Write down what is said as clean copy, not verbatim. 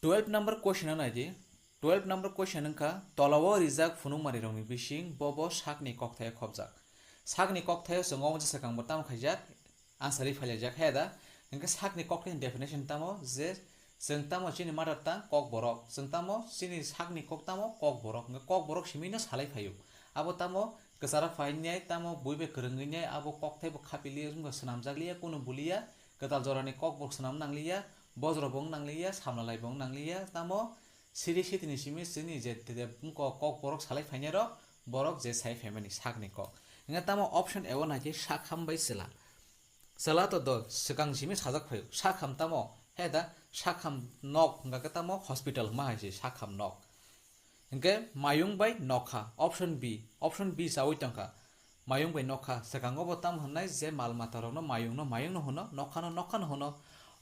12 number question naidi 12 number question ka tolawo rijak phunukmani rokni bising bobo sakni kokthaya khobjak sakni kokthaya songo je sakang botam khaijak ansari phailaijak heda engka sakni kokthani definition tamo je जों tamo chini mother tongue kokborok जों tamo chini sakni koktamo kokborok engka kokborok simino salai phaio abo tamo kesara phainai tamo buibe kwrwngni abo kokthai bo khapili jungga swnamjakliya kono buliya ketal jorani kokborok swnam nangliya bojrobong nangliya samlaibong nangliya tamo siri sitini simi chini je kokborok salai phainai rok borok je sai family sakni kok engka tamo option a one naje sakham bai sela sela to do sikang simi sajak phaio sakham tamo heda sakham nok engka tamo hospital ma haise sakham nok engke mayung bai nokha option b sawi tangka mayung bai nokha sekango botam honnai je mal mata rokno mayung no hono nokha no hono